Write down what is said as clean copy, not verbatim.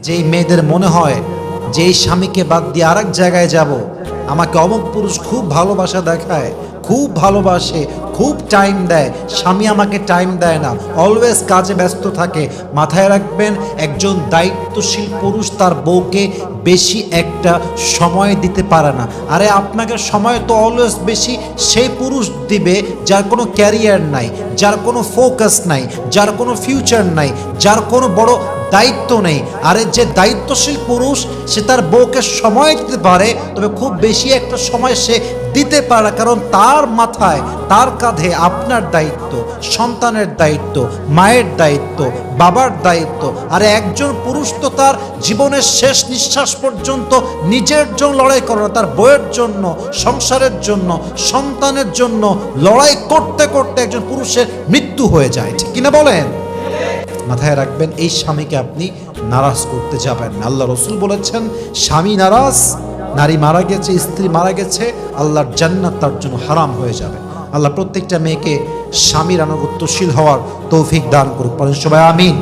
যেই মেয়েদের মনে হয় যে এই স্বামীকে বাদ দিয়ে আরেক জায়গায় যাব, আমাকে অমুক পুরুষ খুব ভালোবাসা দেখায়, খুব ভালোবাসে, খুব টাইম দেয়, স্বামী আমাকে টাইম দেয় না, অলওয়েজ কাজে ব্যস্ত থাকে, মাথায় রাখবেন একজন দায়িত্বশীল পুরুষ তার বউকে বেশি একটা সময় দিতে পারে না। আরে আপনাকে সময় তো অলওয়েজ বেশি সেই পুরুষ দিবে যার কোনো ক্যারিয়ার নাই, যার কোনো ফোকাস নাই, যার কোনো ফিউচার নাই, যার কোনো বড় দায়িত্ব নেই। আরে যে দায়িত্বশীল পুরুষ সে তার বউকে সময় দিতে পারে, তবে খুব বেশি একটা সময় সে দিতে পারে না, কারণ তার মাথায়, তার কাঁধে আপনার দায়িত্ব, সন্তানের দায়িত্ব, মায়ের দায়িত্ব, বাবার দায়িত্ব। আরে একজন পুরুষ তো তার জীবনের শেষ নিঃশ্বাস পর্যন্ত নিজের জন্য লড়াই করে না, তার বউয়ের জন্য, সংসারের জন্য, সন্তানের জন্য লড়াই করতে করতে একজন পুরুষের মৃত্যু হয়ে যায়। ঠিক কিনা বলেন? মাথায় রাখবেন এই স্বামীকে আপনি নারাজ করতে যাবেন না। আল্লাহ রসুল বলেছেন, স্বামী নারাজ, নারী মারা গেছে, স্ত্রী মারা গেছে, আল্লাহর জান্নাত তার জন্য হারাম হয়ে যাবে। আল্লাহ প্রত্যেকটা মেয়েকে স্বামীর আনুগত্যশীল হওয়ার তৌফিক দান করুক। বলেন সবাই আমিন।